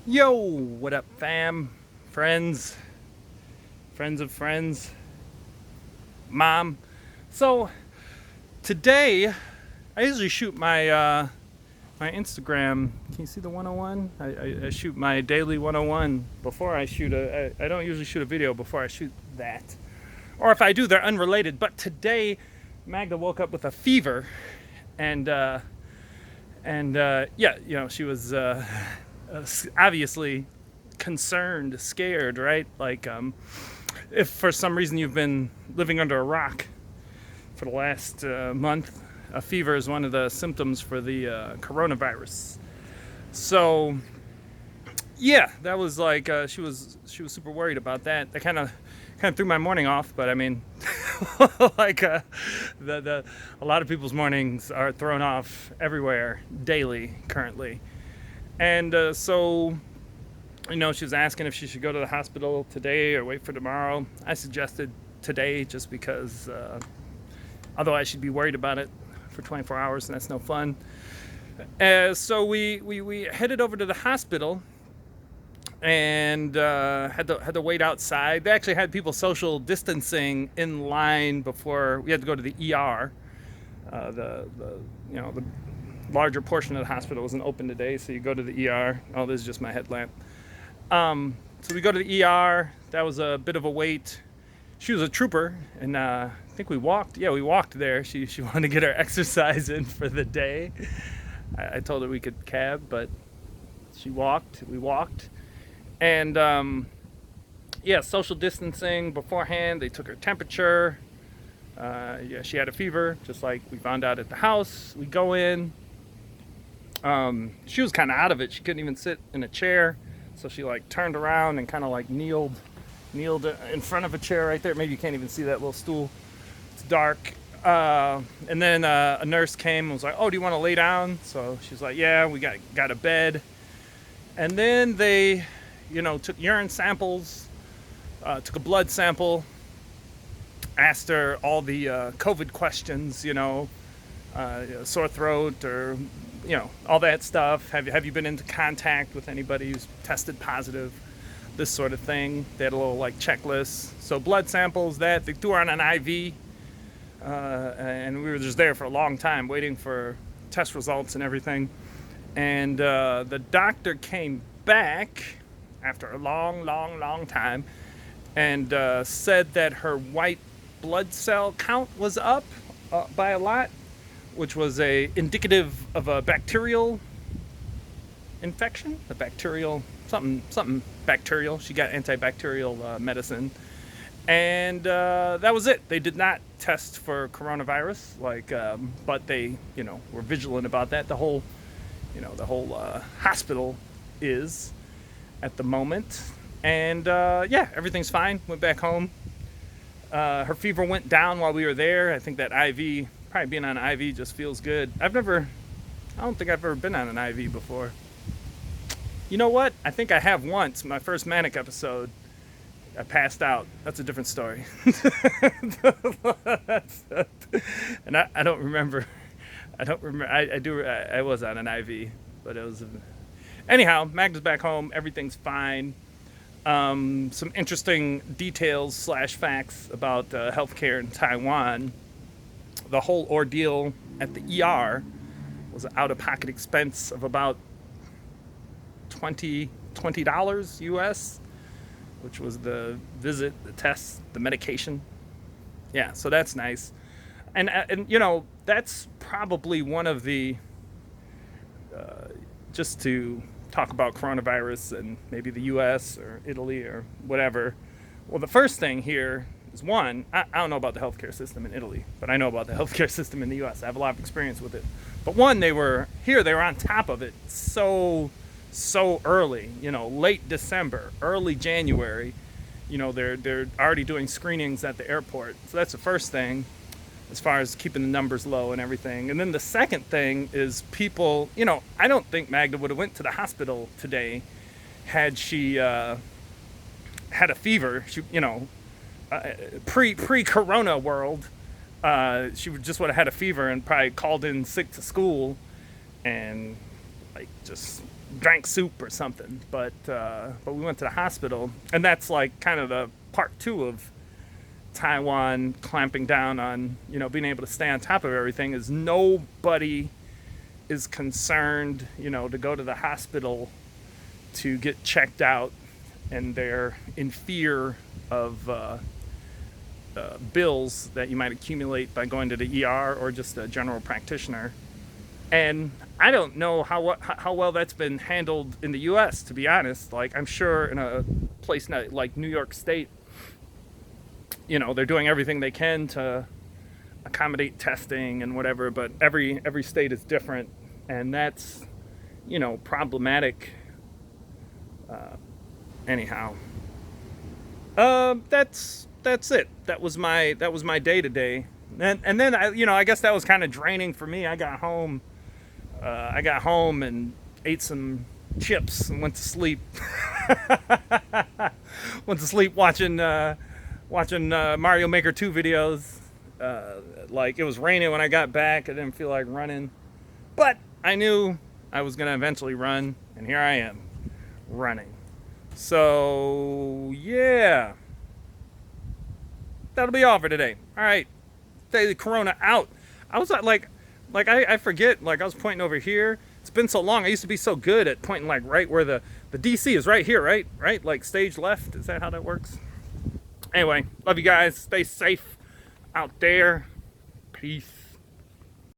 Yo, what up, fam? Friends, friends of friends, mom. So today, I usually shoot my Instagram. Can you see the 101? I shoot my daily 101 before I shoot I don't usually shoot a video before I shoot that, or if I do, they're unrelated. But today, Magda woke up with a fever, and yeah, she was obviously concerned, scared, right? Like, if for some reason you've been living under a rock for the last month, a fever is one of the symptoms for the coronavirus. So, yeah, that was like she was super worried about that. That kind of threw my morning off. But I mean, like the a lot of people's mornings are thrown off everywhere daily currently, and so she was asking if she should go to the hospital today or wait for tomorrow. I suggested today just because otherwise she'd be worried about it for 24 hours, and that's no fun. So we headed over to the hospital and had to wait outside. They actually had people social distancing in line before we had to go to the ER. The larger portion of the hospital wasn't open today, so you go to the ER. Oh, this is just my headlamp. So we go to the ER. That was a bit of a wait. She was a trooper, and I think we walked. Yeah, we walked there. She wanted to get her exercise in for the day. I told her we could cab, but she walked. We walked, and yeah, social distancing beforehand. They took her temperature. Yeah, she had a fever, just like we found out at the house. We go in. She was kind of out of it. She couldn't even sit in a chair. So she like turned around and kind of like kneeled in front of a chair right there. Maybe you can't even see that little stool. It's dark. And then a nurse came and was like, "Oh, do you want to lay down?" So she's like, "Yeah, we got a bed." And then they, took urine samples, took a blood sample, asked her all the COVID questions, sore throat or all that stuff. Have you been into contact with anybody who's tested positive? This sort of thing. They had a little like checklist. So blood samples, that they threw her on an IV, and we were just there for a long time waiting for test results and everything. And the doctor came back after a long time and said that her white blood cell count was up by a lot, which was indicative of a bacterial infection, a bacterial something bacterial. She got antibacterial medicine, and that was it. They did not test for coronavirus, but they, were vigilant about that. The whole hospital is at the moment, and yeah, everyth's fine. Went back home. Her fever went down while we were there. I think that IV. Probably being on an IV just feels good. I don't think I've ever been on an IV before. You know what? I think I have once. My first manic episode, I passed out. That's a different story. And I don't remember. I was on an IV, but it was. Anyhow, Magda's back home. Everything's fine. Some interesting details / facts about healthcare in Taiwan. The whole ordeal at the ER was an out-of-pocket expense of about $20 US, which was the visit, the test, the medication. Yeah, so that's nice. And that's probably one of the, just to talk about coronavirus and maybe the US or Italy or whatever. Well, the first thing here is one, I don't know about the healthcare system in Italy, but I know about the healthcare system in the US. I have a lot of experience with it. But one, they were on top of it so early, late December, early January. They're already doing screenings at the airport. So that's the first thing as far as keeping the numbers low and everything. And then the second thing is people, I don't think Magda would have went to the hospital today had she had a fever. She, pre-corona world, she just would have had a fever and probably called in sick to school and just drank soup or something. But we went to the hospital, and that's like kind of the part two of Taiwan clamping down on, you know, being able to stay on top of everything. Is nobody is concerned, you know, to go to the hospital to get checked out, and they're in fear of bills that you might accumulate by going to the ER or just a general practitioner. And I don't know how well that's been handled in the U.S., to be honest. Like, I'm sure in a place like New York State, you know, they're doing everything they can to accommodate testing and whatever, but every state is different, and that's, you know, problematic. Anyhow, that's it. That was my day today, and then I guess that was kind of draining for me. I got home and ate some chips and went to sleep. Went to sleep watching Mario Maker 2 videos. Like, it was raining when I got back. I didn't feel like running, but I knew I was gonna eventually run, and here I am running. So yeah, that'll be all for today. All right, Daily Corona out. I was I forget, like, I was pointing over here. It's been so long. I used to be so good at pointing, like, right where the DC is, right here, right, like stage left. Is that how that works? Anyway, love you guys. Stay safe out there. Peace.